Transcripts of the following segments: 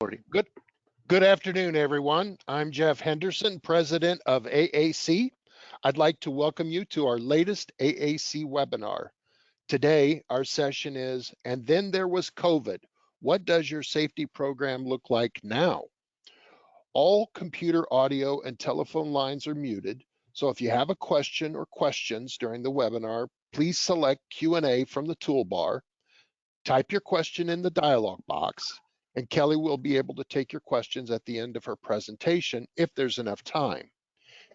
Recording. Good afternoon, everyone. I'm Jeff Henderson, president of AAC. I'd like to welcome you to our latest AAC webinar. Today, our session is, and then there was COVID. What does your safety program look like now? All computer audio and telephone lines are muted. So if you have a question or questions during the webinar, please select Q&A from the toolbar. Type your question in the dialog box, and Kelly will be able to take your questions at the end of her presentation if there's enough time.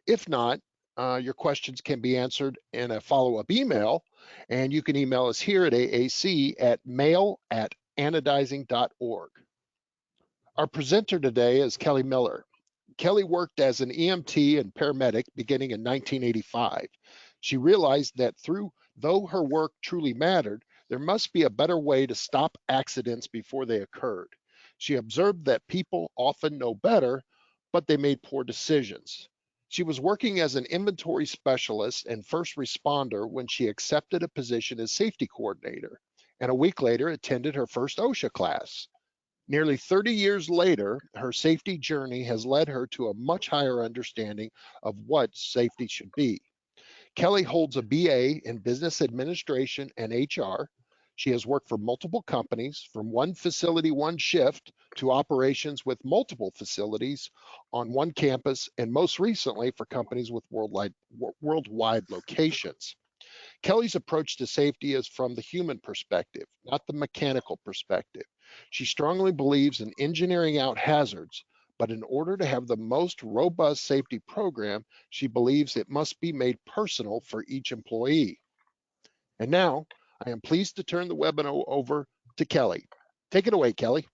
If not, your questions can be answered in a follow-up email, and you can email us here at AAC at mail@anodizing.org. Our presenter today is Kelly Miller. Kelly worked as an EMT and paramedic beginning in 1985. She realized that though her work truly mattered, there must be a better way to stop accidents before they occurred. She observed that people often know better, but they made poor decisions. She was working as an inventory specialist and first responder when she accepted a position as safety coordinator, and a week later attended her first OSHA class. Nearly 30 years later, her safety journey has led her to a much higher understanding of what safety should be. Kelly holds a BA in Business Administration and HR. She has worked for multiple companies, from one facility, one shift, to operations with multiple facilities on one campus, and most recently for companies with worldwide locations. Kelly's approach to safety is from the human perspective, not the mechanical perspective. She strongly believes in engineering out hazards, but in order to have the most robust safety program, she believes it must be made personal for each employee. And now, I am pleased to turn the webinar over to Kelly. Take it away, Kelly.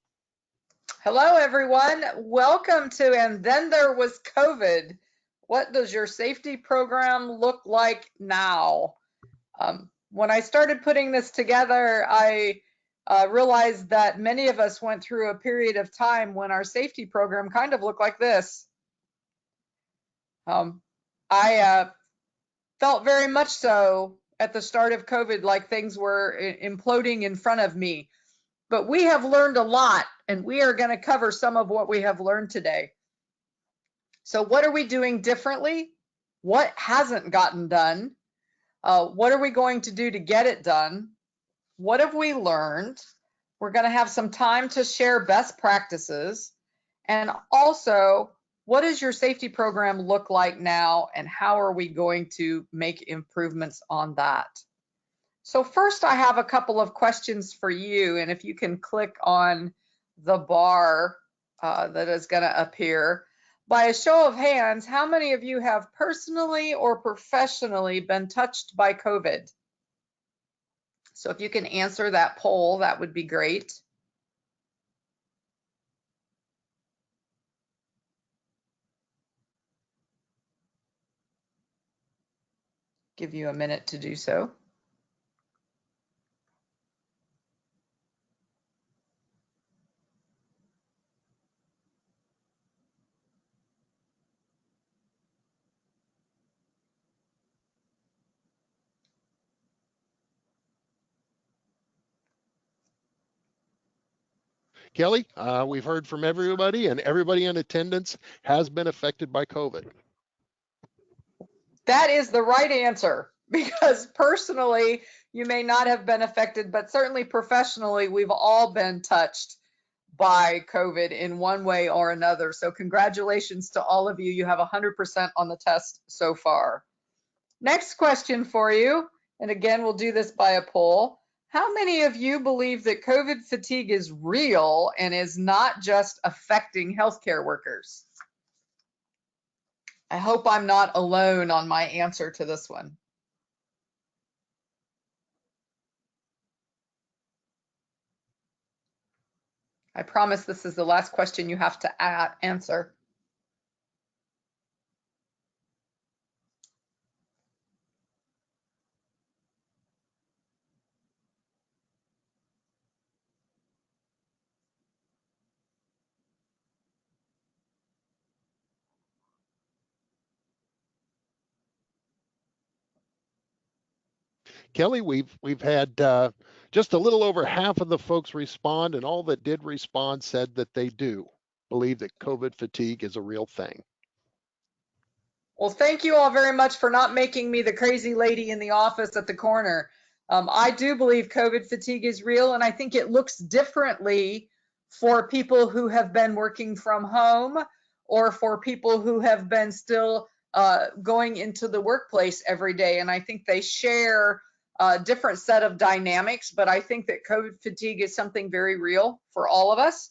Hello, everyone. Welcome to And Then There Was COVID. What does your safety program look like now? When I started putting this together, I realized that many of us went through a period of time when our safety program kind of looked like this. I felt very much so at the start of COVID like things were imploding in front of me. But we have learned a lot, and we are going to cover some of what we have learned today. So what are we doing differently? What hasn't gotten done? What are we going to do to get it done? What have we learned? We're going to have some time to share best practices. And also, what does your safety program look like now, and how are we going to make improvements on that? So first, I have a couple of questions for you, and if you can click on the bar that is going to appear. By a show of hands, how many of you have personally or professionally been touched by COVID? So if you can answer that poll, that would be great. Give you a minute to do so. Kelly, we've heard from everybody, and everybody in attendance has been affected by COVID. That is the right answer, because personally, you may not have been affected, but certainly professionally, we've all been touched by COVID in one way or another. So congratulations to all of you. You have 100% on the test so far. Next question for you, and again, we'll do this by a poll. How many of you believe that COVID fatigue is real and is not just affecting healthcare workers? I hope I'm not alone on my answer to this one. I promise this is the last question you have to answer. Kelly, we've had just a little over half of the folks respond, and all that did respond said that they do believe that COVID fatigue is a real thing. Well, thank you all very much for not making me the crazy lady in the office at the corner. I do believe COVID fatigue is real, and I think it looks differently for people who have been working from home or for people who have been still going into the workplace every day. And I think they share a different set of dynamics, but I think that COVID fatigue is something very real for all of us.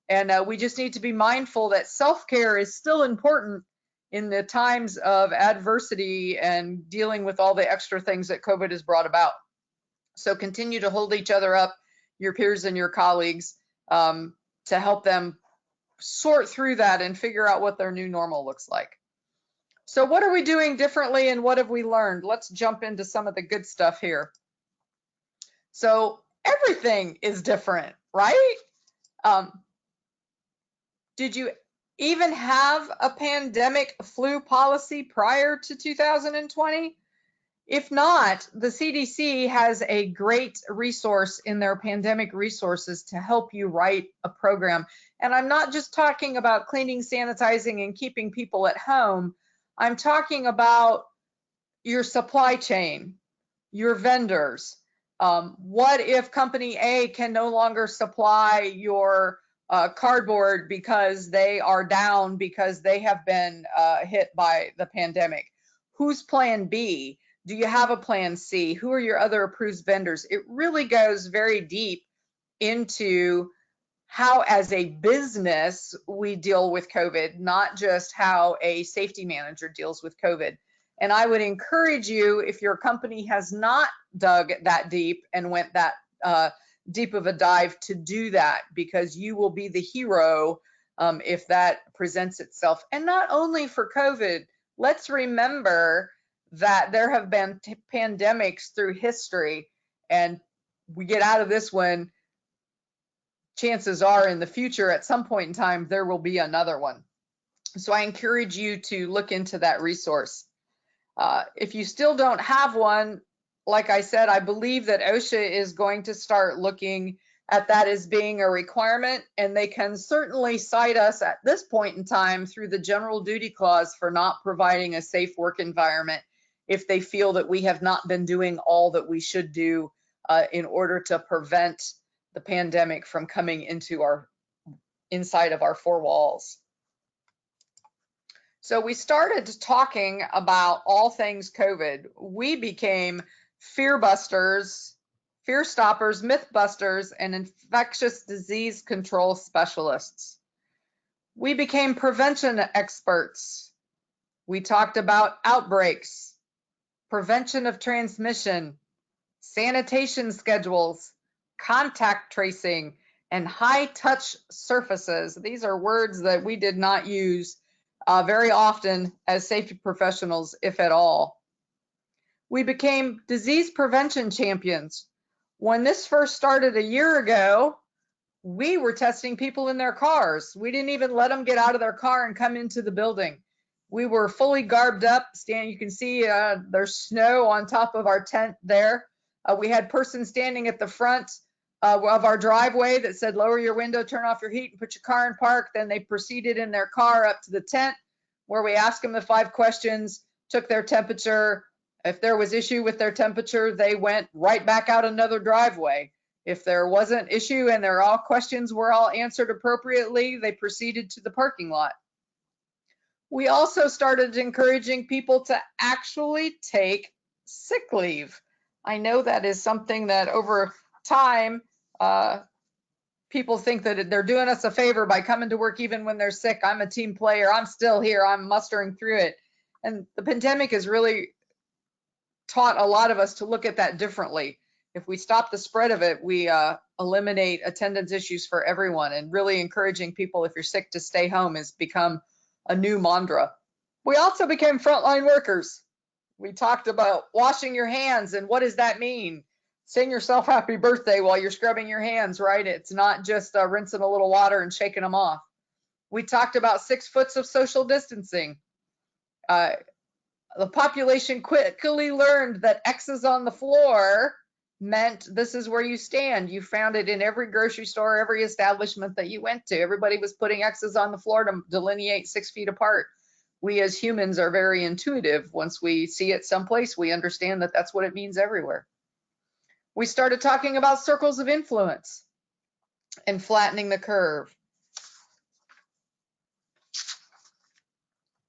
And we just need to be mindful that self-care is still important in the times of adversity and dealing with all the extra things that COVID has brought about. So continue to hold each other up, your peers and your colleagues, to help them sort through that and figure out what their new normal looks like. So what are we doing differently and what have we learned? Let's jump into some of the good stuff here. So everything is different, right? Did you even have a pandemic flu policy prior to 2020? If not, the CDC has a great resource in their pandemic resources to help you write a program. And I'm not just talking about cleaning, sanitizing, and keeping people at home. I'm talking about your supply chain, your vendors. What if company A can no longer supply your cardboard because they are down because they have been hit by the pandemic? Who's plan B? Do you have a plan C? Who are your other approved vendors? It really goes very deep into how as a business we deal with COVID, not just how a safety manager deals with COVID. And I would encourage you, if your company has not dug that deep and went that deep of a dive, to do that, because you will be the hero if that presents itself. And not only for COVID, let's remember that there have been pandemics through history, and we get out of this one, chances are in the future at some point in time there will be another one. So I encourage you to look into that resource. If you still don't have one, like I said, I believe that OSHA is going to start looking at that as being a requirement, and they can certainly cite us at this point in time through the general duty clause for not providing a safe work environment if they feel that we have not been doing all that we should do in order to prevent the pandemic from coming into our inside of our four walls. So we started talking about all things COVID. We became fear busters, fear stoppers, myth busters, and infectious disease control specialists. We became prevention experts. We talked about outbreaks, prevention of transmission, sanitation schedules, contact tracing, and high touch surfaces. These are words that we did not use very often as safety professionals, if at all. We became disease prevention champions. When this first started a year ago, we were testing people in their cars. We didn't even let them get out of their car and come into the building. We were fully garbed up. You can see there's snow on top of our tent there. We had persons standing at the front of our driveway that said, lower your window, turn off your heat, and put your car in park. Then they proceeded in their car up to the tent, where we asked them the 5 questions, took their temperature. If there was issue with their temperature, they went right back out another driveway. If there wasn't issue and their all questions were all answered appropriately, they proceeded to the parking lot. We also started encouraging people to actually take sick leave. I know that is something that over time, people think that they're doing us a favor by coming to work even when they're sick. I'm a team player. I'm still here. I'm mustering through it. And the pandemic has really taught a lot of us to look at that differently. If we stop the spread of it, we eliminate attendance issues for everyone, and really encouraging people, if you're sick, to stay home has become a new mantra. We also became frontline workers. We talked about washing your hands, and what does that mean? Sing yourself happy birthday while you're scrubbing your hands, right? It's not just rinsing a little water and shaking them off. We talked about 6 foot of social distancing. The population quickly learned that X's on the floor meant this is where you stand. You found it in every grocery store, every establishment that you went to. Everybody was putting X's on the floor to delineate 6 feet apart. We as humans are very intuitive. Once we see it someplace, we understand that that's what it means everywhere. We started talking about circles of influence and flattening the curve.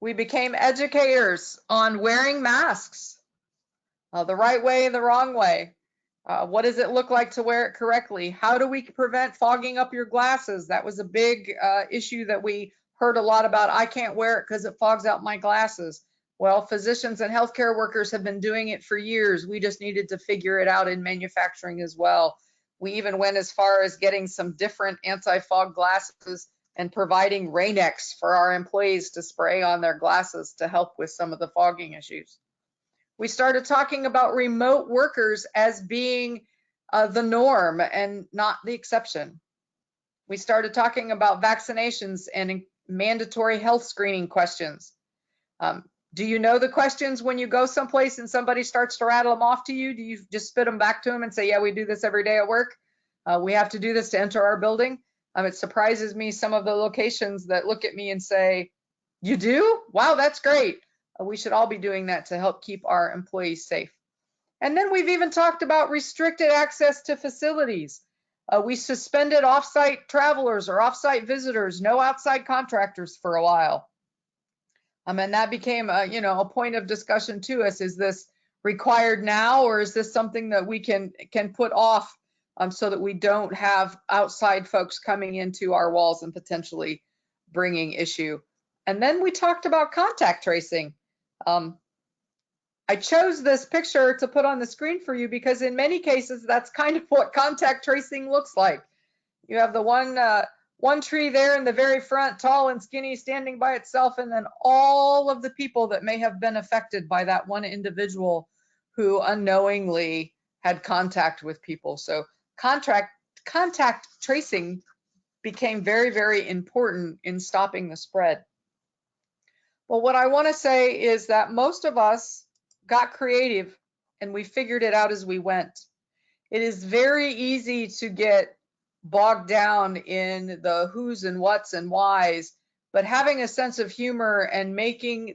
We became educators on wearing masks, the right way, the wrong way. What does it look like to wear it correctly? How do we prevent fogging up your glasses? That was a big issue that we heard a lot about. I can't wear it because it fogs out my glasses. Well, physicians and healthcare workers have been doing it for years. We just needed to figure it out in manufacturing as well. We even went as far as getting some different anti-fog glasses and providing Rain-X for our employees to spray on their glasses to help with some of the fogging issues. We started talking about remote workers as being the norm and not the exception. We started talking about vaccinations and mandatory health screening questions. Do you know the questions when you go someplace and somebody starts to rattle them off to you? Do you just spit them back to them and say, yeah, we do this every day at work? We have to do this to enter our building. It surprises me, some of the locations that look at me and say, you do? Wow, that's great. We should all be doing that to help keep our employees safe. And then we've even talked about restricted access to facilities. We suspended off-site travelers or off-site visitors, no outside contractors for a while. And that became a point of discussion to us. Is this required now, or is this something that we can put off so that we don't have outside folks coming into our walls and potentially bringing issue? And then we talked about contact tracing. I chose this picture to put on the screen for you because in many cases, that's kind of what contact tracing looks like. You have the one tree there in the very front, tall and skinny, standing by itself, and then all of the people that may have been affected by that one individual who unknowingly had contact with people. So contact tracing became very, very important in stopping the spread. Well, what I want to say is that most of us got creative and we figured it out as we went. It is very easy to get bogged down in the who's and what's and why's, but having a sense of humor and making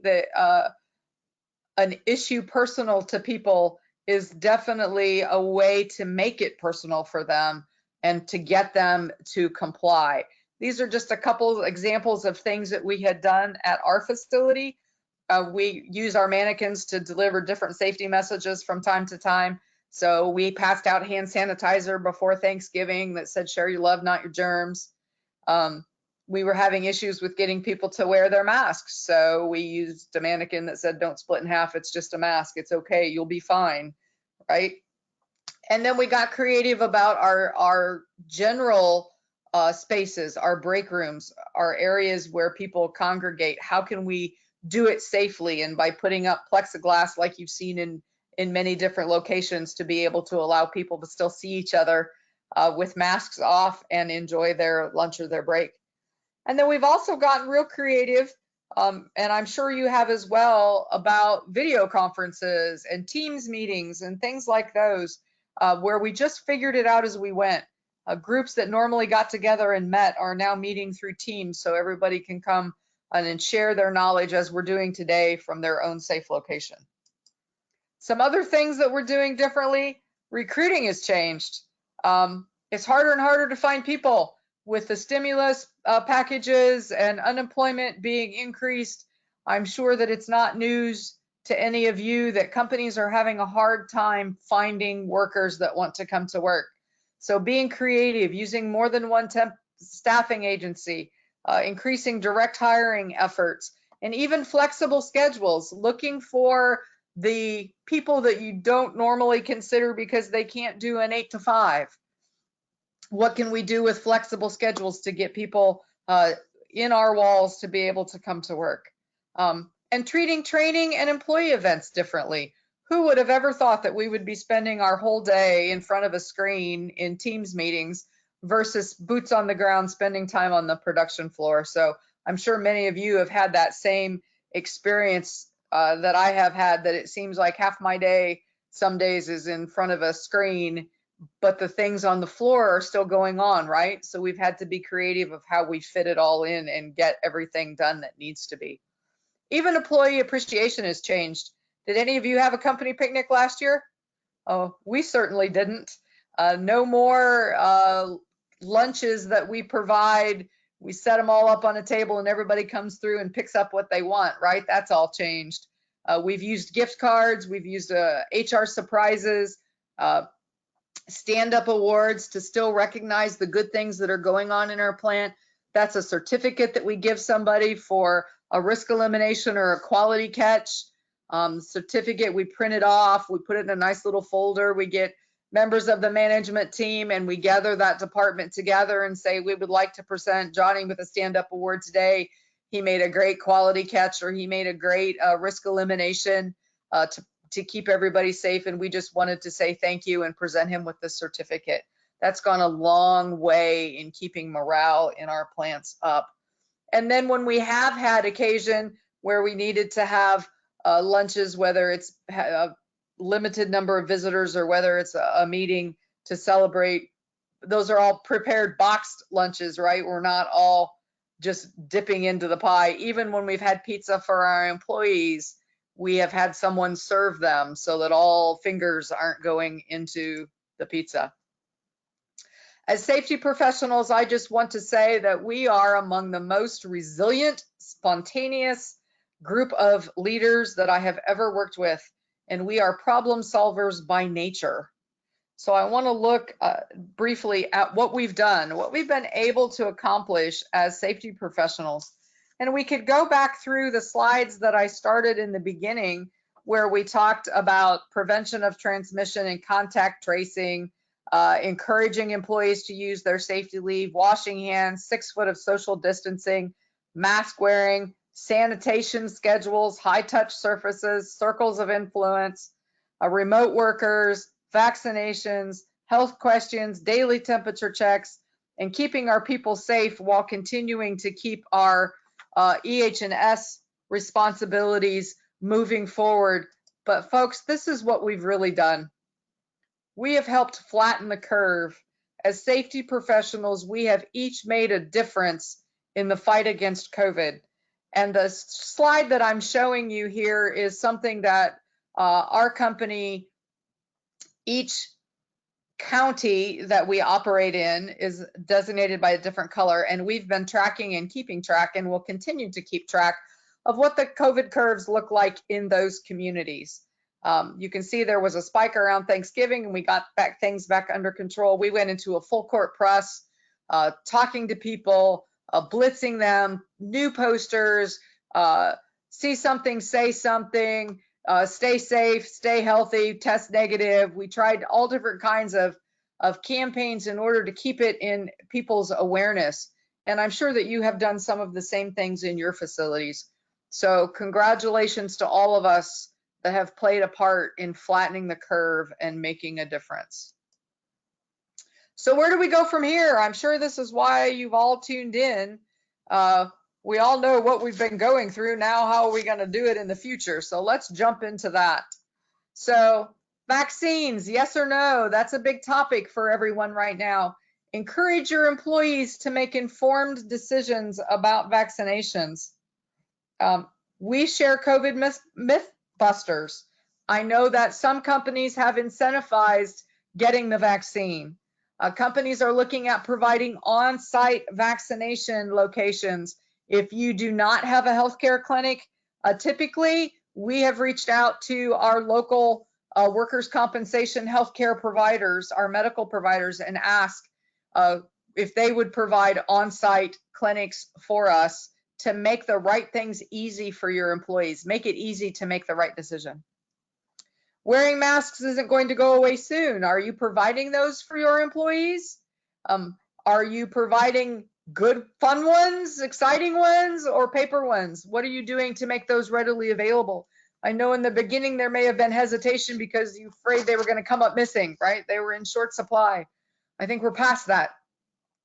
an issue personal to people is definitely a way to make it personal for them and to get them to comply. These are just a couple of examples of things that we had done at our facility. We use our mannequins to deliver different safety messages from time to time. So we passed out hand sanitizer before Thanksgiving that said, share your love, not your germs. We were having issues with getting people to wear their masks. So we used a mannequin that said, don't split in half. It's just a mask. It's okay. You'll be fine. Right. And then we got creative about our general spaces, our break rooms, our areas where people congregate. How can we do it safely? And by putting up plexiglass like you've seen in many different locations to be able to allow people to still see each other with masks off and enjoy their lunch or their break. And then we've also gotten real creative, and I'm sure you have as well, about video conferences and Teams meetings and things like those, where we just figured it out as we went. Groups that normally got together and met are now meeting through Teams so everybody can come and share their knowledge as we're doing today from their own safe location. Some other things that we're doing differently, recruiting has changed. It's harder and harder to find people with the stimulus packages and unemployment being increased. I'm sure that it's not news to any of you that companies are having a hard time finding workers that want to come to work. So being creative, using more than one temp staffing agency, increasing direct hiring efforts, and even flexible schedules, looking for the people that you don't normally consider because they can't do an 8 to 5. What can we do with flexible schedules to get people in our walls to be able to come to work? And treating training and employee events differently. Who would have ever thought that we would be spending our whole day in front of a screen in Teams meetings versus boots on the ground, spending time on the production floor? So I'm sure many of you have had that same experience that I have had, that it seems like half my day some days is in front of a screen, but the things on the floor are still going on, right? So we've had to be creative of how we fit it all in and get everything done that needs to be. Even employee appreciation has changed. Did any of you have a company picnic last year? Oh, we certainly didn't. No more lunches that we provide. We set them all up on a table and everybody comes through and picks up what they want, right? That's all changed. We've used gift cards. We've used HR surprises, stand-up awards to still recognize the good things that are going on in our plant. That's a certificate that we give somebody for a risk elimination or a quality catch. Certificate, we print it off, we put it in a nice little folder, we get members of the management team and we gather that department together and say, we would like to present Johnny with a stand-up award today. He made a great quality catch, or he made a great risk elimination to keep everybody safe, and we just wanted to say thank you and present him with the certificate. That's gone a long way in keeping morale in our plants up. And then when we have had occasion where we needed to have lunches, whether it's a limited number of visitors or whether it's a meeting to celebrate, those are all prepared boxed lunches, right? We're not all just dipping into the pie. Even when we've had pizza for our employees, we have had someone serve them so that all fingers aren't going into the pizza. As safety professionals, I just want to say that we are among the most resilient, spontaneous group of leaders that I have ever worked with, and we are problem solvers by nature. So I want to look briefly at what we've done, what we've been able to accomplish as safety professionals. And we could go back through the slides that I started in the beginning, where we talked about prevention of transmission and contact tracing, encouraging employees to use their safety leave, washing hands, 6 foot of social distancing, mask wearing, sanitation schedules, high touch surfaces, circles of influence, remote workers, vaccinations, health questions, daily temperature checks, and keeping our people safe while continuing to keep our EH&S responsibilities moving forward. But folks, this is what we've really done. We have helped flatten the curve. As safety professionals, we have each made a difference in the fight against COVID. And the slide that I'm showing you here is something that our company, each county that we operate in is designated by a different color, and we've been tracking and keeping track and will continue to keep track of what the COVID curves look like in those communities. You can see there was a spike around Thanksgiving and we got things back under control. We went into a full court press, talking to people, blitzing them, new posters, see something, say something, stay safe, stay healthy, test negative. We tried all different kinds of campaigns in order to keep it in people's awareness. And I'm sure that you have done some of the same things in your facilities. So congratulations to all of us that have played a part in flattening the curve and making a difference. So where do we go from here? I'm sure this is why you've all tuned in. We all know what we've been going through. Now, how are we going to do it in the future? So let's jump into that. So vaccines, yes or no? That's a big topic for everyone right now. Encourage your employees to make informed decisions about vaccinations. We share COVID myth busters. I know that some companies have incentivized getting the vaccine. Companies are looking at providing on-site vaccination locations. If you do not have a healthcare clinic, typically we have reached out to our local workers' compensation healthcare providers, our medical providers, and asked if they would provide on-site clinics for us to make the right things easy for your employees, make it easy to make the right decision. Wearing masks isn't going to go away soon. Are you providing those for your employees? Are you providing good, fun ones, exciting ones, or paper ones? What are you doing to make those readily available? I know in the beginning there may have been hesitation because you're afraid they were going to come up missing, right? They were in short supply. I think we're past that.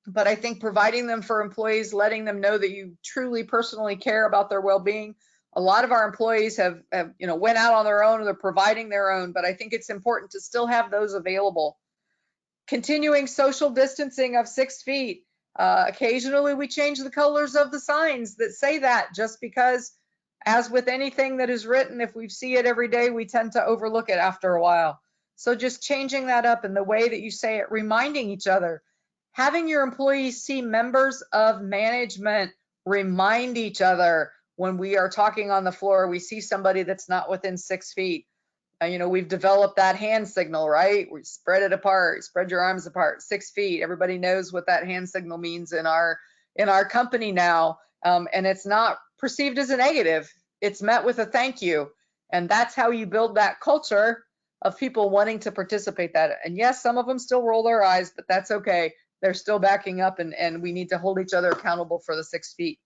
But I think providing them for employees, letting them know that you truly personally care about their well-being, A lot of our employees have went out on their own, or they're providing their own, but I think it's important to still have those available. Continuing social distancing of 6 feet. Occasionally we change the colors of the signs that say that, just because, as with anything that is written, if we see it every day, we tend to overlook it after a while. So just changing that up in the way that you say it, reminding each other, having your employees see members of management remind each other when we are talking on the floor, we see somebody that's not within 6 feet. We've developed that hand signal, right? We spread it apart, spread your arms apart, 6 feet. Everybody knows what that hand signal means in our company now. And it's not perceived as a negative. It's met with a thank you. And that's how you build that culture of people wanting to participate that. And yes, some of them still roll their eyes, but that's okay. They're still backing up, and we need to hold each other accountable for the 6 feet.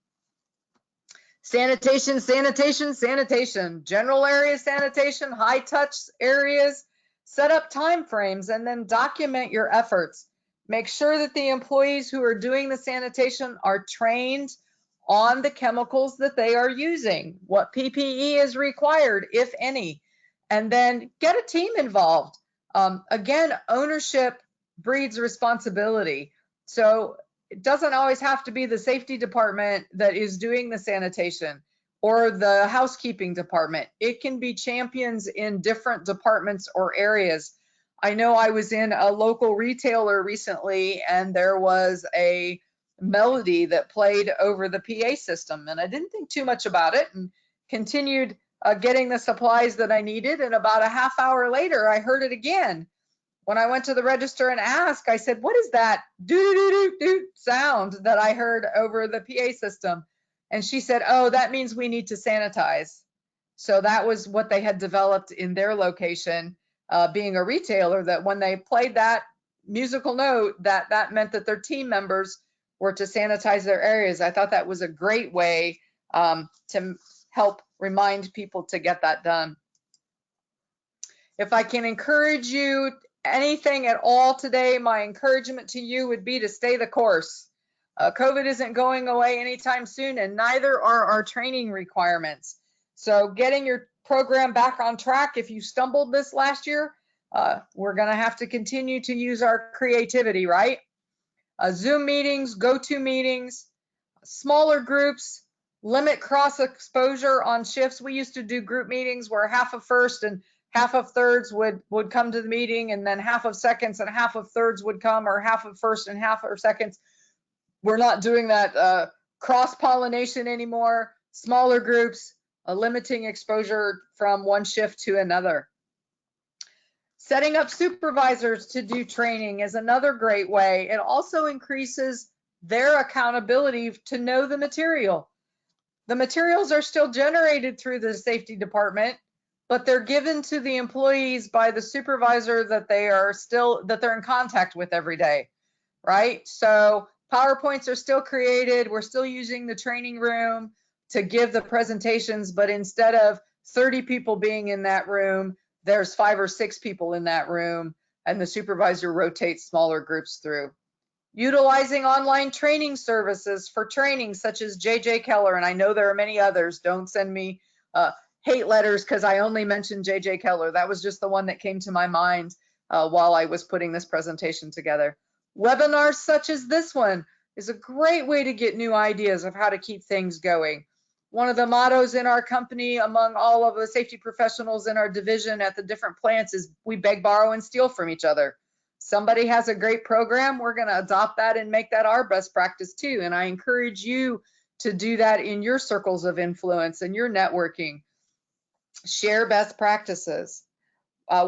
Sanitation, sanitation, sanitation, general area sanitation, high touch areas, set up time frames, and then document your efforts. Make sure that the employees who are doing the sanitation are trained on the chemicals that they are using, what PPE is required, if any, and then get a team involved. Again, ownership breeds responsibility. So it doesn't always have to be the safety department that is doing the sanitation or the housekeeping department. It can be champions in different departments or areas. I know I was in a local retailer recently, and there was a melody that played over the PA system, and I didn't think too much about it and continued getting the supplies that I needed. And about a half hour later, I heard it again. When I went to the register and asked, I said, what is that doo-doo-doo-doo sound that I heard over the PA system? And she said, oh, that means we need to sanitize. So that was what they had developed in their location, being a retailer, that when they played that musical note, that meant that their team members were to sanitize their areas. I thought that was a great way to help remind people to get that done. If I can encourage you anything at all today, my encouragement to you would be to stay the course. COVID isn't going away anytime soon, and neither are our training requirements. So getting your program back on track, if you stumbled this last year, we're going to have to continue to use our creativity, right? Zoom meetings, go-to meetings, smaller groups, limit cross exposure on shifts. We used to do group meetings where half of first and half of thirds would come to the meeting, and then half of seconds and half of thirds would come, or half of first and half of seconds. We're not doing that cross-pollination anymore. Smaller groups, limiting exposure from one shift to another. Setting up supervisors to do training is another great way. It also increases their accountability to know the material. The materials are still generated through the safety department, but they're given to the employees by the supervisor that they're in contact with every day, right? So PowerPoints are still created. We're still using the training room to give the presentations, but instead of 30 people being in that room, there's 5 or 6 people in that room, and the supervisor rotates smaller groups through. Utilizing online training services for training, such as JJ Keller, and I know there are many others. Don't send me hate letters because I only mentioned JJ Keller. That was just the one that came to my mind while I was putting this presentation together. Webinars such as this one is a great way to get new ideas of how to keep things going. One of the mottos in our company among all of the safety professionals in our division at the different plants is we beg, borrow, and steal from each other. Somebody has a great program, we're going to adopt that and make that our best practice too. And I encourage you to do that in your circles of influence and your networking. Share best practices.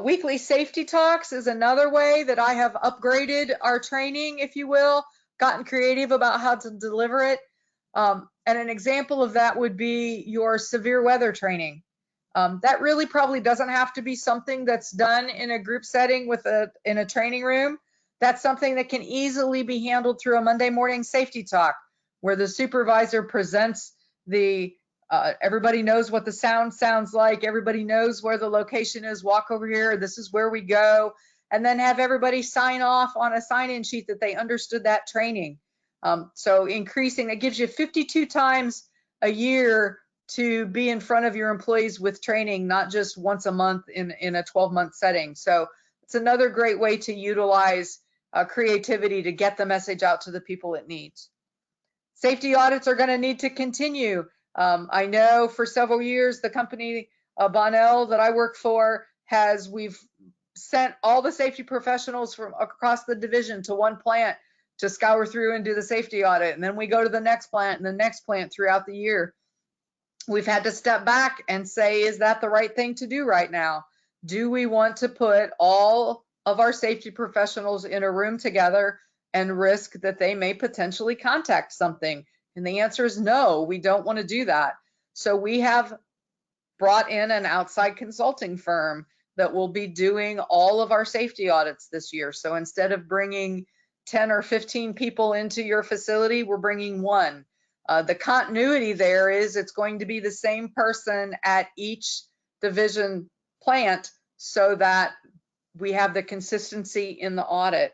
Weekly safety talks is another way that I have upgraded our training, if you will, gotten creative about how to deliver it. And an example of that would be your severe weather training. That really probably doesn't have to be something that's done in a group setting in a training room. That's something that can easily be handled through a Monday morning safety talk, where the supervisor presents everybody knows what the sound sounds like. Everybody knows where the location is. Walk over here. This is where we go. And then have everybody sign off on a sign-in sheet that they understood that training. So increasing, that gives you 52 times a year to be in front of your employees with training, not just once a month in a 12-month setting. So it's another great way to utilize creativity to get the message out to the people it needs. Safety audits are going to need to continue. I know for several years, the company Bonnell that I work for we've sent all the safety professionals from across the division to one plant to scour through and do the safety audit. And then we go to the next plant and the next plant throughout the year. We've had to step back and say, is that the right thing to do right now? Do we want to put all of our safety professionals in a room together and risk that they may potentially contact something? And the answer is no, we don't want to do that. So we have brought in an outside consulting firm that will be doing all of our safety audits this year. So instead of bringing 10 or 15 people into your facility, we're bringing one. The continuity there is it's going to be the same person at each division plant so that we have the consistency in the audit.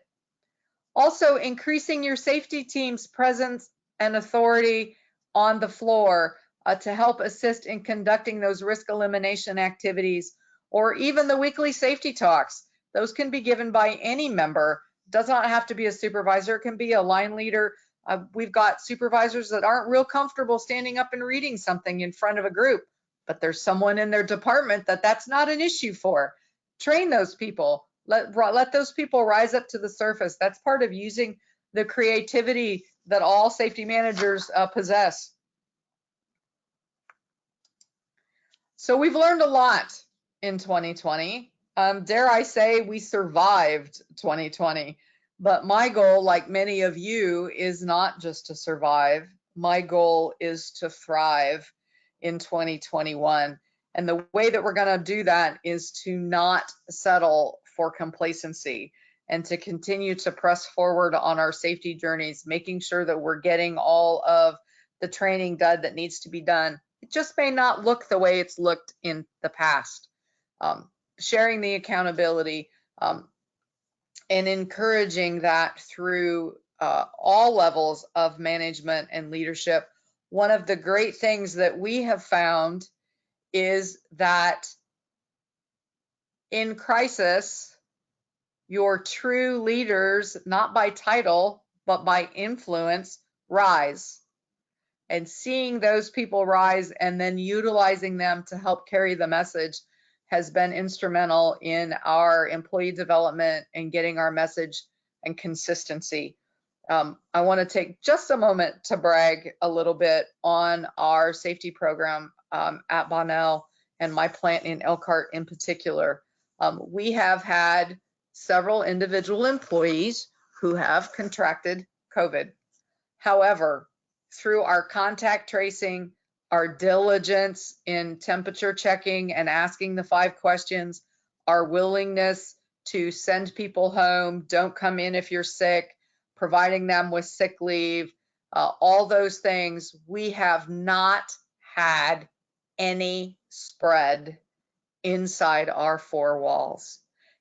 Also, increasing your safety team's presence and authority on the floor to help assist in conducting those risk elimination activities, or even the weekly safety talks. Those can be given by any member. Does not have to be a supervisor. It can be a line leader. We've got supervisors that aren't real comfortable standing up and reading something in front of a group, but there's someone in their department that's not an issue for. Train those people. Let those people rise up to the surface. That's part of using the creativity that all safety managers possess. So we've learned a lot in 2020. Dare I say we survived 2020. But my goal, like many of you, is not just to survive. My goal is to thrive in 2021. And the way that we're going to do that is to not settle for complacency and to continue to press forward on our safety journeys, making sure that we're getting all of the training done that needs to be done. It just may not look the way it's looked in the past. Sharing the accountability, and encouraging that through all levels of management and leadership. One of the great things that we have found is that in crisis, your true leaders, not by title, but by influence, rise. And seeing those people rise and then utilizing them to help carry the message has been instrumental in our employee development and getting our message and consistency. I want to take just a moment to brag a little bit on our safety program at Bonnell and my plant in Elkhart in particular. We have had several individual employees who have contracted COVID. However, through our contact tracing, our diligence in temperature checking and asking the 5 questions, our willingness to send people home, don't come in if you're sick, providing them with sick leave, all those things, we have not had any spread inside our 4 walls.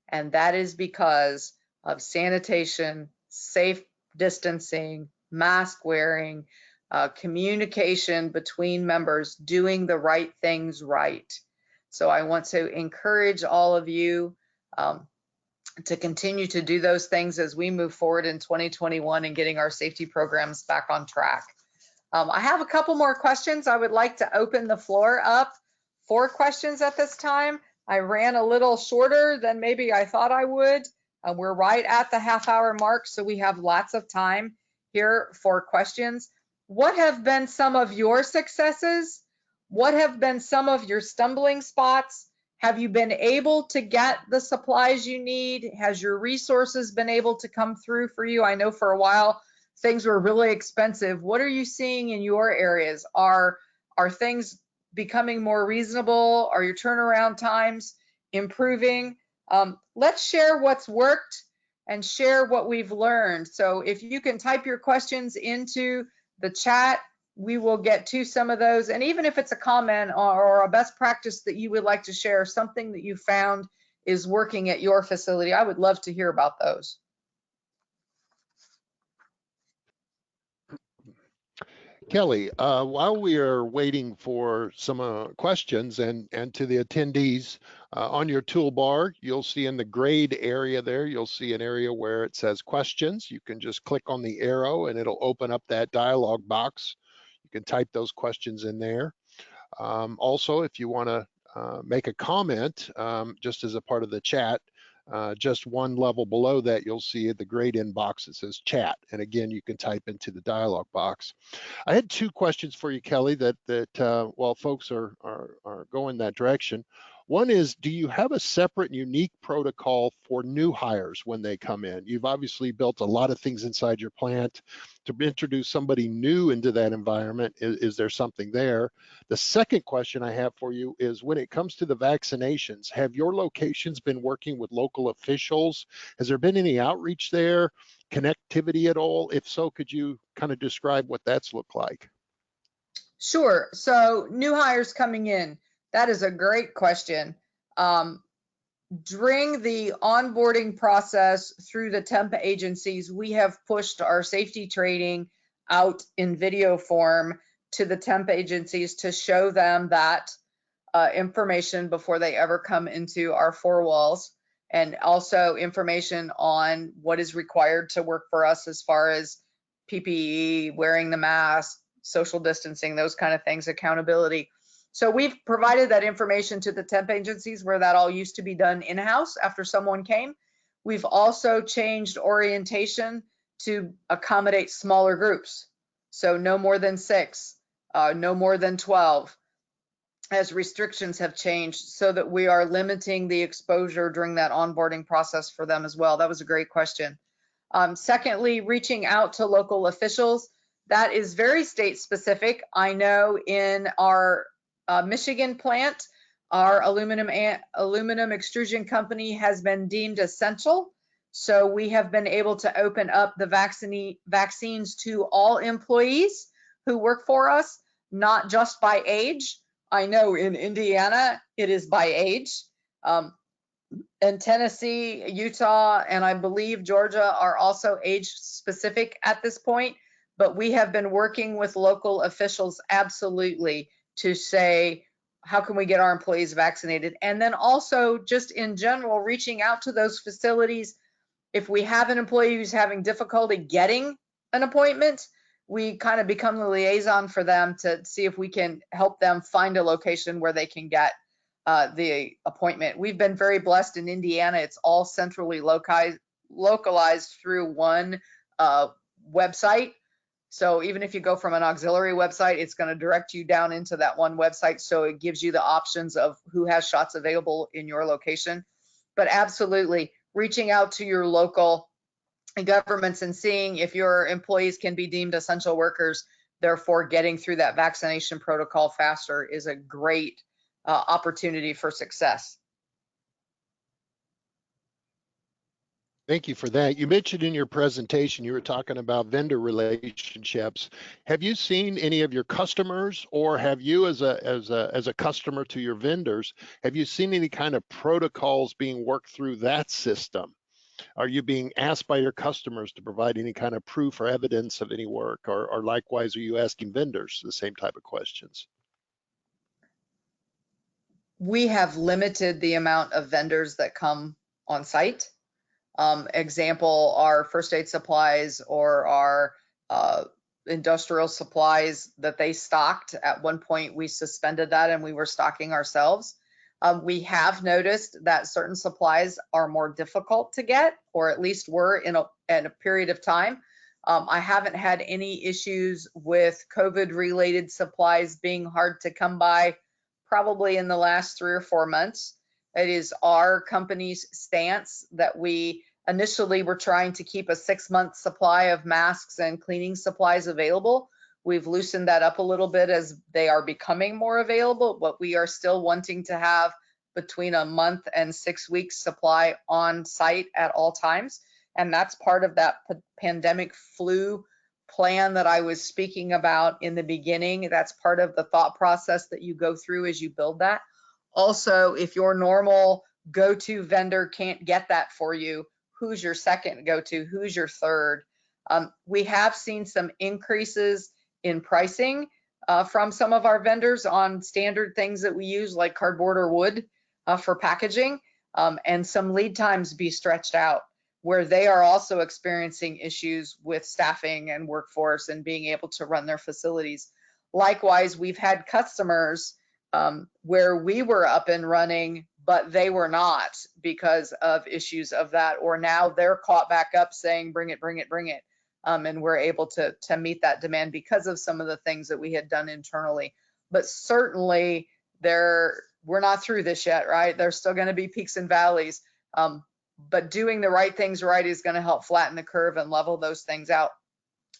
And that is because of sanitation, safe distancing, mask wearing, communication between members, doing the right things right. So I want to encourage all of you to continue to do those things as we move forward in 2021 and getting our safety programs back on track. I have a couple more questions. I would like to open the floor up for questions at this time. I ran a little shorter than maybe I thought I would. We're right at the half-hour mark, so we have lots of time here for questions. What have been some of your successes? What have been some of your stumbling spots? Have you been able to get the supplies you need? Has your resources been able to come through for you? I know for a while things were really expensive. What are you seeing in your areas? Are things becoming more reasonable? Are your turnaround times improving? Let's share what's worked and share what we've learned. So if you can type your questions into the chat, we will get to some of those. And even if it's a comment or a best practice that you would like to share, something that you found is working at your facility, I would love to hear about those. Kelly, while we are waiting for some questions and to the attendees, on your toolbar, you'll see in the grade area there, you'll see an area where it says questions. You can just click on the arrow and it'll open up that dialog box. You can type those questions in there. Also, if you want to make a comment, just as a part of the chat, just one level below that, you'll see the grade inbox that says chat. And again, you can type into the dialog box. I had two questions for you, Kelly, that while folks are going that direction. One is, do you have a separate unique protocol for new hires when they come in? You've obviously built a lot of things inside your plant. To introduce somebody new into that environment, is there something there? The second question I have for you is, when it comes to the vaccinations, have your locations been working with local officials? Has there been any outreach there? Connectivity at all? If so, could you kind of describe what that's looked like? Sure. So new hires coming in, that is a great question. During the onboarding process through the temp agencies, we have pushed our safety training out in video form to the temp agencies to show them that information before they ever come into our four walls, and also information on what is required to work for us as far as PPE, wearing the mask, social distancing, those kind of things, accountability. So we've provided that information to the temp agencies where that all used to be done in-house after someone came. We've also changed orientation to accommodate smaller groups. So no more than 6, no more than 12, as restrictions have changed, so that we are limiting the exposure during that onboarding process for them as well. That was a great question. Secondly, reaching out to local officials. That is very state specific. I know in our Michigan plant, our aluminum extrusion company has been deemed essential. So we have been able to open up the vaccines to all employees who work for us, not just by age. I know in Indiana, it is by age. And Tennessee, Utah, and I believe Georgia are also age specific at this point. But we have been working with local officials absolutely to say, how can we get our employees vaccinated? And then also just in general, reaching out to those facilities. If we have an employee who's having difficulty getting an appointment, we kind of become the liaison for them to see if we can help them find a location where they can get the appointment. We've been very blessed in Indiana. It's all centrally localized through one website. So even if you go from an auxiliary website, it's going to direct you down into that one website. So it gives you the options of who has shots available in your location. But absolutely, reaching out to your local governments and seeing if your employees can be deemed essential workers, therefore getting through that vaccination protocol faster, is a great opportunity for success. Thank you for that. You mentioned in your presentation, you were talking about vendor relationships. Have you seen any of your customers, or have you as a customer to your vendors, have you seen any kind of protocols being worked through that system? Are you being asked by your customers to provide any kind of proof or evidence of any work, or likewise, are you asking vendors the same type of questions? We have limited the amount of vendors that come on site. Example, our first aid supplies or our industrial supplies that they stocked. At one point, we suspended that and we were stocking ourselves. We have noticed that certain supplies are more difficult to get, or at least were in a period of time. I haven't had any issues with COVID-related supplies being hard to come by probably in the last 3 or 4 months. It is our company's stance that we initially were trying to keep a 6-month supply of masks and cleaning supplies available. We've loosened that up a little bit as they are becoming more available, but we are still wanting to have between a month and 6 weeks supply on site at all times. And that's part of that pandemic flu plan that I was speaking about in the beginning. That's part of the thought process that you go through as you build that. Also, if your normal go-to vendor can't get that for you, who's your second go-to? Who's your third? We have seen some increases in pricing from some of our vendors on standard things that we use, like cardboard or wood for packaging, and some lead times be stretched out, where they are also experiencing issues with staffing and workforce and being able to run their facilities. Likewise, we've had customers where we were up and running, but they were not because of issues of that, or now they're caught back up saying, bring it, bring it, bring it. And we're able to meet that demand because of some of the things that we had done internally. But certainly we're not through this yet, right? There's still going to be peaks and valleys. But doing the right things right is going to help flatten the curve and level those things out.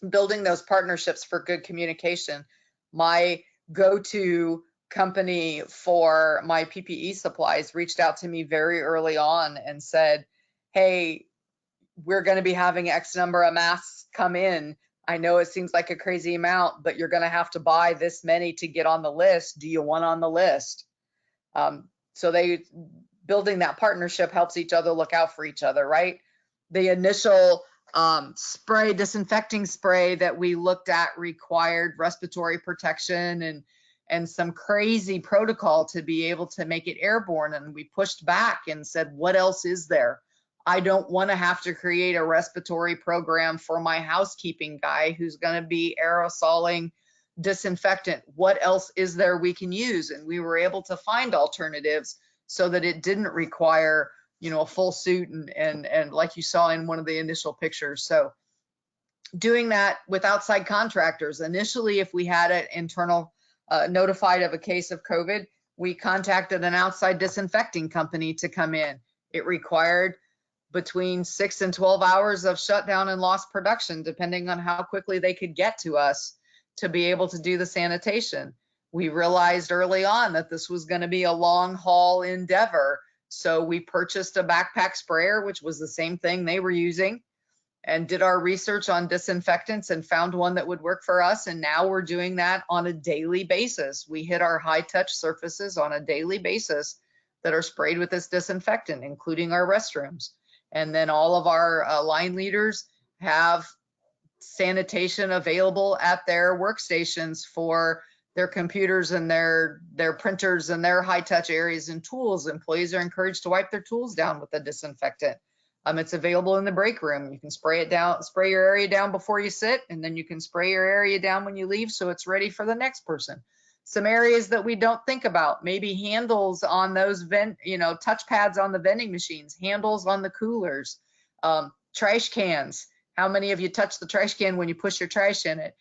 Building those partnerships for good communication. My go-to company for my PPE supplies reached out to me very early on and said, hey, we're going to be having X number of masks come in. I know it seems like a crazy amount, but you're going to have to buy this many to get on the list. Do you want on the list? So building that partnership helps each other look out for each other, right? The initial disinfecting spray that we looked at required respiratory protection and some crazy protocol to be able to make it airborne. And we pushed back and said, what else is there? I don't want to have to create a respiratory program for my housekeeping guy who's going to be aerosoling disinfectant. What else is there we can use? And we were able to find alternatives so that it didn't require, a full suit and like you saw in one of the initial pictures. So doing that with outside contractors. Initially, if we had an internal notified of a case of COVID, we contacted an outside disinfecting company to come in. It required between 6 and 12 hours of shutdown and lost production, depending on how quickly they could get to us to be able to do the sanitation. We realized early on that this was going to be a long haul endeavor. So we purchased a backpack sprayer, which was the same thing they were using, and did our research on disinfectants and found one that would work for us. And now we're doing that on a daily basis. We hit our high touch surfaces on a daily basis that are sprayed with this disinfectant, including our restrooms. And then all of our line leaders have sanitation available at their workstations for their computers and their printers and their high touch areas and tools. Employees are encouraged to wipe their tools down with the disinfectant. It's available in the break room. You can spray your area down before you sit, and then you can spray your area down when you leave so it's ready for the next person. Some areas that we don't think about, maybe handles on those touch pads on the vending machines, handles on the coolers, trash cans. How many of you touch the trash can when you push your trash in it?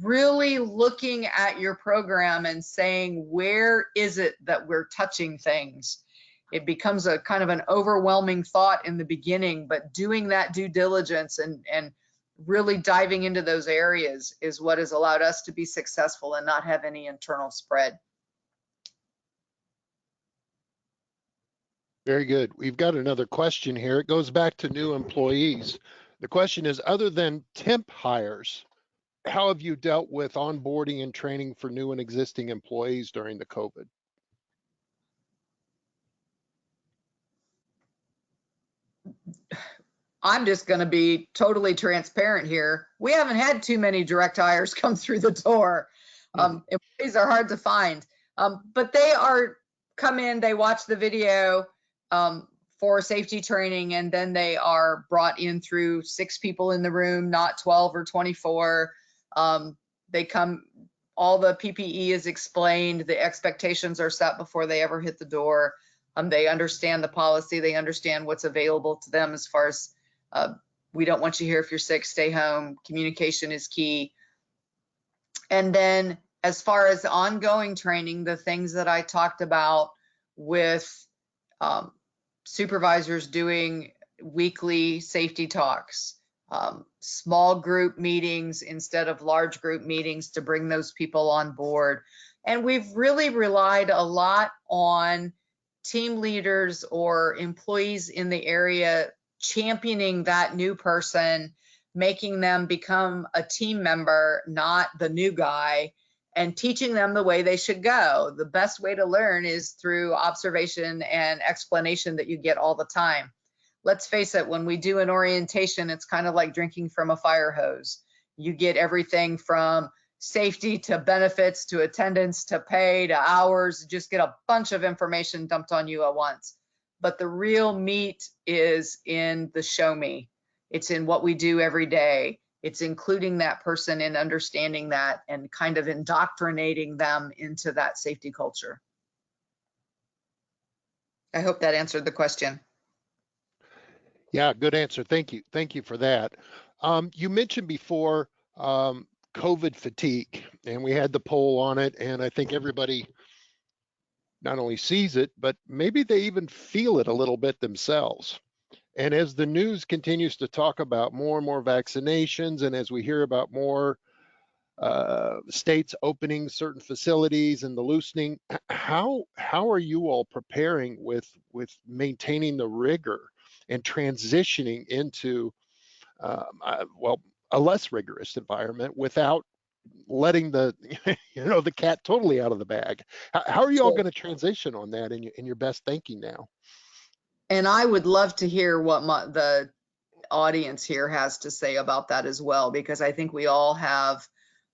Really looking at your program and saying, where is it that we're touching things? It becomes a kind of an overwhelming thought in the beginning, but doing that due diligence and really diving into those areas is what has allowed us to be successful and not have any internal spread. Very good. We've got another question here. It goes back to new employees. The question is, other than temp hires, how have you dealt with onboarding and training for new and existing employees during the COVID? I'm just going to be totally transparent here. We haven't had too many direct hires come through the door. Employees are hard to find, but they come in, they watch the video for safety training, and then they are brought in through 6 people in the room, not 12 or 24. They come, all the PPE is explained, the expectations are set before they ever hit the door. They understand the policy, they understand what's available to them as far as we don't want you here if you're sick, stay home. Communication is key. And then as far as ongoing training, the things that I talked about with supervisors doing weekly safety talks, small group meetings instead of large group meetings to bring those people on board. And we've really relied a lot on team leaders or employees in the area championing that new person, making them become a team member, not the new guy, and teaching them the way they should go. The best way to learn is through observation and explanation that you get all the time. Let's face it, when we do an orientation, it's kind of like drinking from a fire hose. You get everything from, safety to benefits to attendance to pay to hours, just get a bunch of information dumped on you at once. But the real meat is in the show me. It's in what we do every day. It's including that person and understanding that and kind of indoctrinating them into that safety culture. I hope that answered the question. Yeah, good answer. Thank you. Thank you for that. You mentioned before COVID fatigue, and we had the poll on it, and I think everybody not only sees it, but maybe they even feel it a little bit themselves. And as the news continues to talk about more and more vaccinations, and as we hear about more states opening certain facilities and the loosening, how are you all preparing with maintaining the rigor and transitioning into well, a less rigorous environment without letting the the cat totally out of the bag? How are you all So, going to transition on that in your best thinking now? and I would love to hear what the audience here has to say about that as well, because I think we all have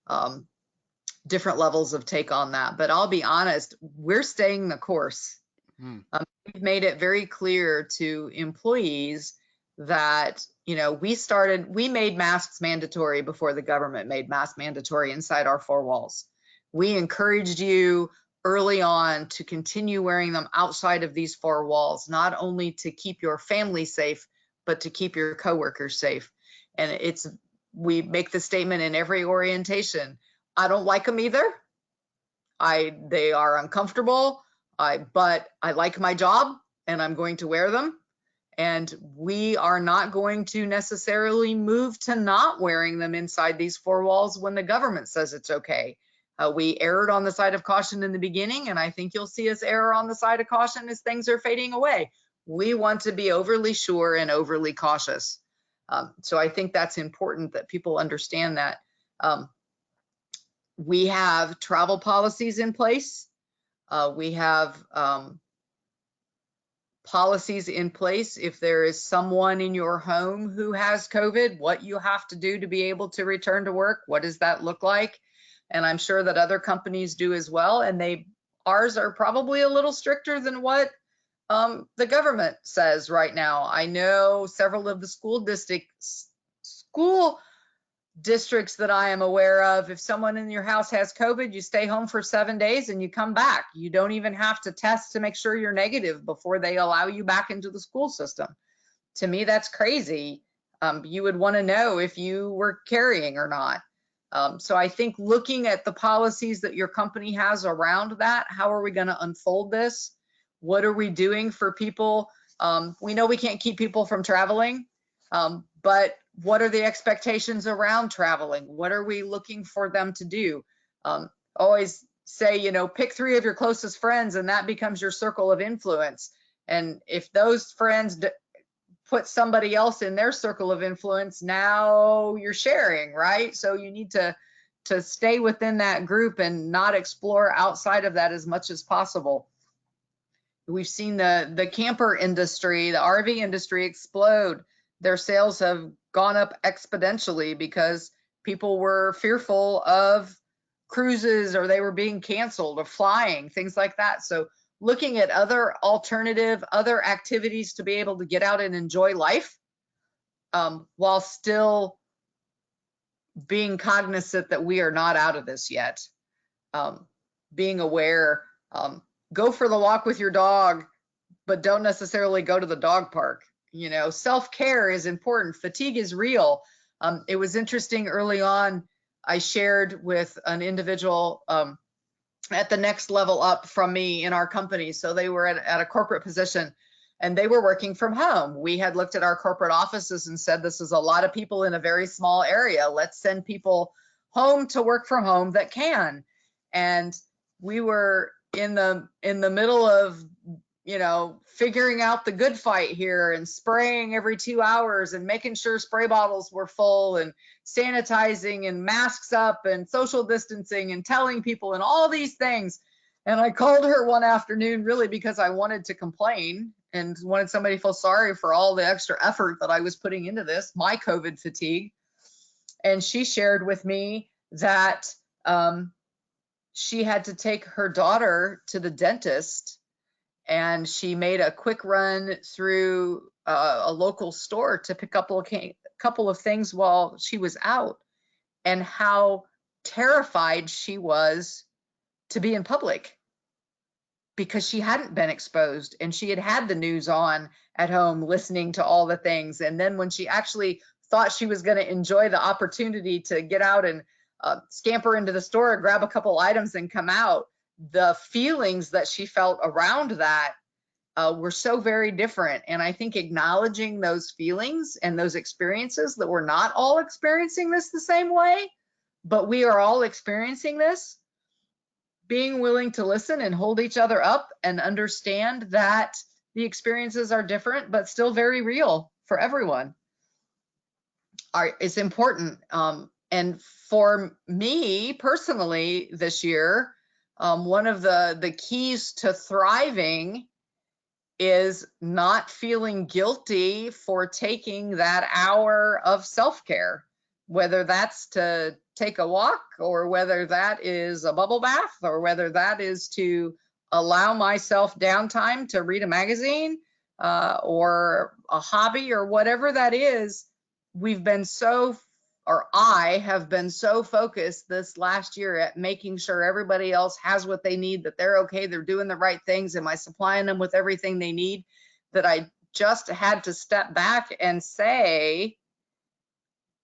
um, different levels of take on that. But I'll be honest, we're staying the course. Hmm. We've made it very clear to employees that, we made masks mandatory before the government made masks mandatory inside our four walls. We encouraged you early on to continue wearing them outside of these four walls, not only to keep your family safe, but to keep your coworkers safe. And we make the statement in every orientation. I don't like them either. They are uncomfortable. But I like my job and I'm going to wear them. And we are not going to necessarily move to not wearing them inside these four walls when the government says it's okay. We erred on the side of caution in the beginning, and I think you'll see us err on the side of caution as things are fading away. We want to be overly sure and overly cautious. So I think that's important that people understand that. We have travel policies in place. We have policies in place. If there is someone in your home who has COVID, what you have to do to be able to return to work, what does that look like? And I'm sure that other companies do as well. And ours are probably a little stricter than what the government says right now. I know several of the school districts that I am aware of, if someone in your house has COVID, you stay home for 7 days and you come back. You don't even have to test to make sure you're negative before they allow you back into the school system. To me, that's crazy. You would want to know if you were carrying or not. So I think looking at the policies that your company has around that, how are we going to unfold this? What are we doing for people? We know we can't keep people from traveling, but what are the expectations around traveling? What are we looking for them to do? Always say, pick 3 of your closest friends and that becomes your circle of influence. And if those friends put somebody else in their circle of influence, now you're sharing, right? So you need to stay within that group and not explore outside of that as much as possible. We've seen the camper industry, the RV industry explode. Their sales have gone up exponentially because people were fearful of cruises or they were being canceled or flying, things like that. So looking at other activities to be able to get out and enjoy life while still being cognizant that we are not out of this yet. Being aware, go for the walk with your dog, but don't necessarily go to the dog park. Self-care is important. Fatigue is real. It was interesting early on, I shared with an individual at the next level up from me in our company. So they were at a corporate position and they were working from home. We had looked at our corporate offices and said, this is a lot of people in a very small area. Let's send people home to work from home that can. And we were in the middle of figuring out the good fight here and spraying every 2 hours and making sure spray bottles were full and sanitizing and masks up and social distancing and telling people and all these things. And I called her one afternoon really because I wanted to complain and wanted somebody to feel sorry for all the extra effort that I was putting into this, my COVID fatigue. And she shared with me that she had to take her daughter to the dentist, and she made a quick run through a local store to pick up a couple of things while she was out, and how terrified she was to be in public because she hadn't been exposed, and she had had the news on at home listening to all the things. And then when she actually thought she was going to enjoy the opportunity to get out and scamper into the store and grab a couple items and come out, the feelings that she felt around that were so very different. And I think acknowledging those feelings and those experiences, that we're not all experiencing this the same way, but we are all experiencing this, being willing to listen and hold each other up and understand that the experiences are different but still very real for everyone is important. And for me personally this year, one of the keys to thriving is not feeling guilty for taking that hour of self-care, whether that's to take a walk, or whether that is a bubble bath, or whether that is to allow myself downtime to read a magazine or a hobby, or whatever that is. I have been so focused this last year at making sure everybody else has what they need, that they're okay, they're doing the right things, am I supplying them with everything they need, that I just had to step back and say,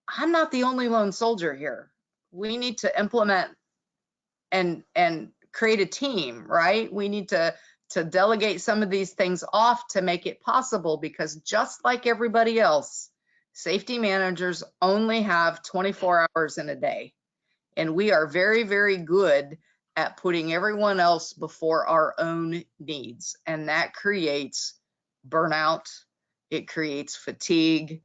I'm not the only lone soldier here. We need to implement and create a team, right? We need to delegate some of these things off to make it possible, because just like everybody else, safety managers only have 24 hours in a day. And we are very, very good at putting everyone else before our own needs. And that creates burnout. It creates fatigue.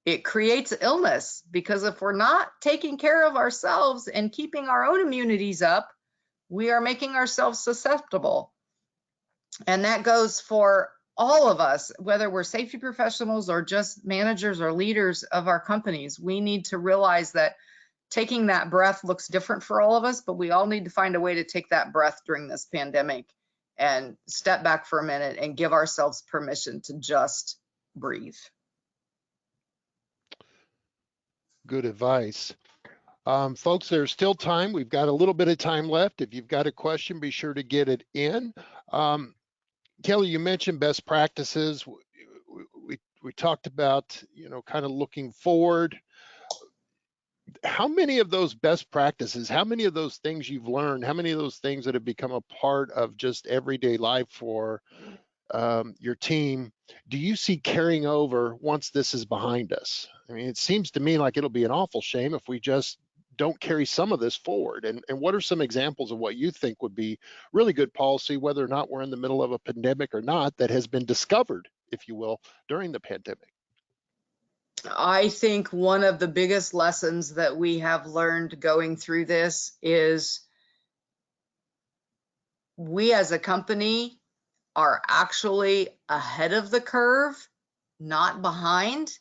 It creates illness, because if we're not taking care of ourselves and keeping our own immunities up, we are making ourselves susceptible. And that goes for all of us, whether we're safety professionals or just managers or leaders of our companies. We need to realize that taking that breath looks different for all of us, but we all need to find a way to take that breath during this pandemic and step back for a minute and give ourselves permission to just breathe. Good advice. Folks, there's still time. We've got a little bit of time left. If you've got a question, be sure to get it in. Kelly, you mentioned best practices. We talked about, kind of looking forward. How many of those best practices, how many of those things you've learned, how many of those things that have become a part of just everyday life for your team, do you see carrying over once this is behind us? I mean, it seems to me like it'll be an awful shame if we just don't carry some of this forward. And what are some examples of what you think would be really good policy, whether or not we're in the middle of a pandemic or not, that has been discovered, if you will, during the pandemic? I think one of the biggest lessons that we have learned going through this is we as a company are actually ahead of the curve, not behind,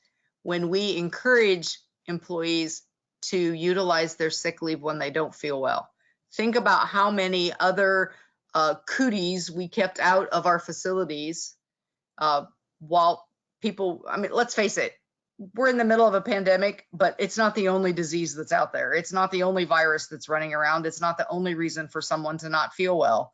when we encourage employees to utilize their sick leave when they don't feel well. Think about how many other cooties we kept out of our facilities while people, I mean, let's face it, we're in the middle of a pandemic, but it's not the only disease that's out there. It's not the only virus that's running around. It's not the only reason for someone to not feel well.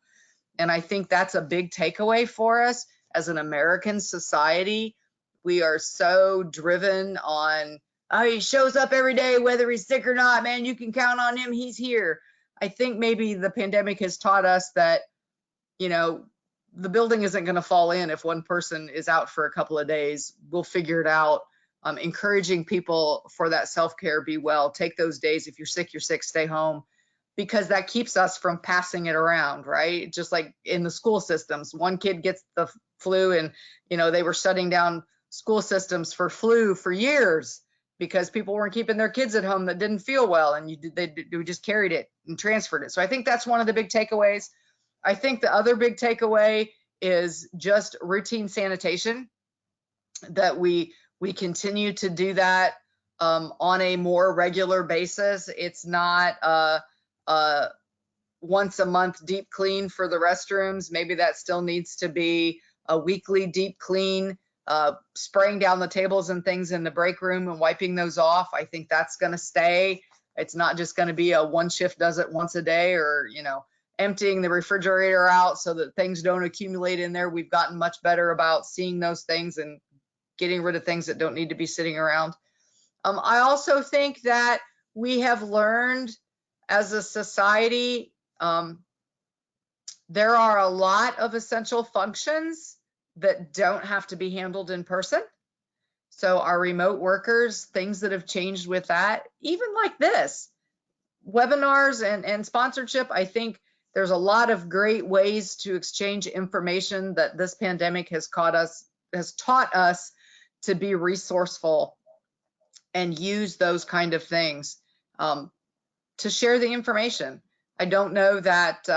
And I think that's a big takeaway for us as an American society. We are so driven on, oh, he shows up every day, whether he's sick or not, man, you can count on him, he's here. I think maybe the pandemic has taught us that, the building isn't going to fall in if one person is out for a couple of days. We'll figure it out. Encouraging people for that self-care, be well, take those days. If you're sick, stay home, because that keeps us from passing it around, right? Just like in the school systems, one kid gets the flu and, they were shutting down school systems for flu for years because people weren't keeping their kids at home that didn't feel well, and they just carried it and transferred it. So I think that's one of the big takeaways. I think the other big takeaway is just routine sanitation, that we continue to do that on a more regular basis. It's not a once a month deep clean for the restrooms. Maybe that still needs to be a weekly deep clean, spraying down the tables and things in the break room and wiping those off. I think that's going to stay. It's not just going to be a one shift does it once a day, or, emptying the refrigerator out so that things don't accumulate in there. We've gotten much better about seeing those things and getting rid of things that don't need to be sitting around. I also think that we have learned as a society, there are a lot of essential functions that don't have to be handled in person. So our remote workers, things that have changed with that, even like this, webinars and sponsorship, I think there's a lot of great ways to exchange information that this pandemic has taught us to be resourceful and use those kind of things to share the information. I don't know that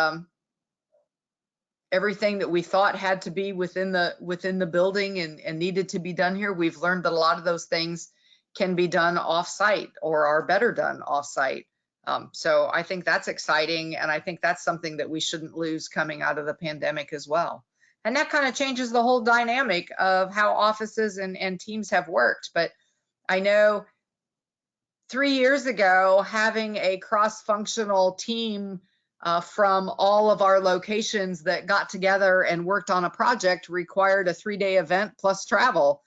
everything that we thought had to be within the building and needed to be done here. We've learned that a lot of those things can be done off-site or are better done off-site. So I think that's exciting, and I think that's something that we shouldn't lose coming out of the pandemic as well. And that kind of changes the whole dynamic of how offices and teams have worked. But I know 3 years ago, having a cross-functional team from all of our locations that got together and worked on a project required a 3-day event plus travel.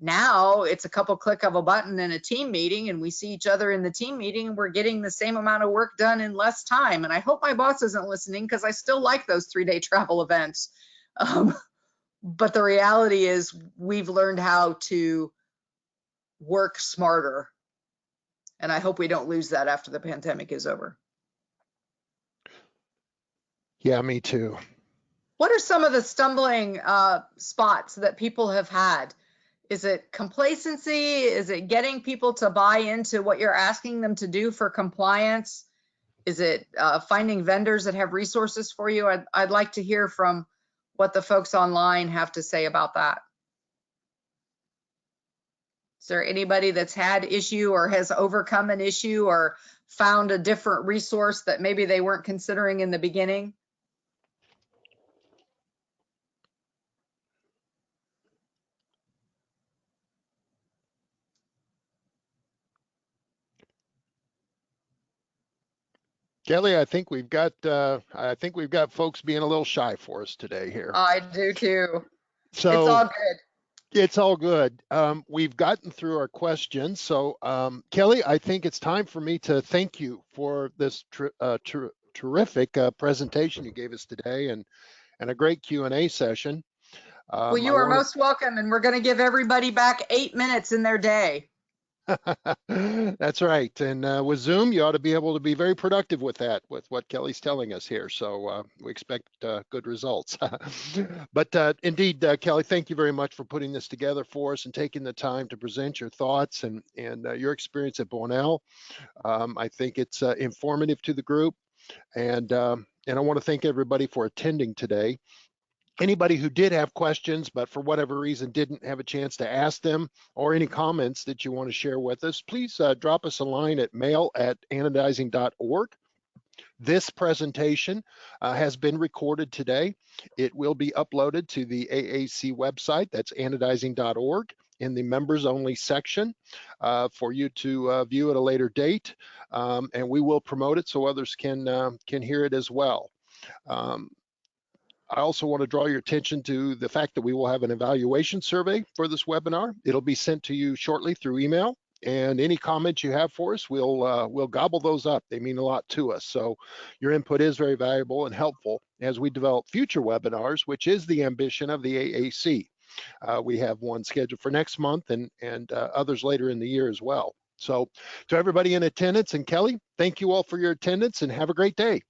Now it's a couple click of a button in a team meeting, and we see each other in the team meeting, and we're getting the same amount of work done in less time. And I hope my boss isn't listening, because I still like those 3-day travel events. But the reality is we've learned how to work smarter. And I hope we don't lose that after the pandemic is over. Yeah, me too. What are some of the stumbling spots that people have had? Is it complacency? Is it getting people to buy into what you're asking them to do for compliance? Is it finding vendors that have resources for you? I'd like to hear from what the folks online have to say about that. Is there anybody that's had issue or has overcome an issue or found a different resource that maybe they weren't considering in the beginning? Kelly, I think we've got folks being a little shy for us today here. I do too. So it's all good. It's all good. We've gotten through our questions. So Kelly, I think it's time for me to thank you for this terrific presentation you gave us today, and a great Q&A session. Well, you are most welcome, and we're going to give everybody back 8 minutes in their day. That's right. And with Zoom, you ought to be able to be very productive with that, with what Kelly's telling us here. So we expect good results. But indeed, Kelly, thank you very much for putting this together for us and taking the time to present your thoughts and your experience at Bonnell. I think it's informative to the group. And I want to thank everybody for attending today. Anybody who did have questions, but for whatever reason didn't have a chance to ask them, or any comments that you want to share with us, please drop us a line at mail@anodizing.org. This presentation has been recorded today. It will be uploaded to the AAC website, that's anodizing.org, in the members only section for you to view at a later date. And we will promote it so others can hear it as well. I also want to draw your attention to the fact that we will have an evaluation survey for this webinar. It'll be sent to you shortly through email, and any comments you have for us, we'll gobble those up. They mean a lot to us. So your input is very valuable and helpful as we develop future webinars, which is the ambition of the AAC. We have one scheduled for next month and others later in the year as well. So to everybody in attendance, and Kelly, thank you all for your attendance, and have a great day.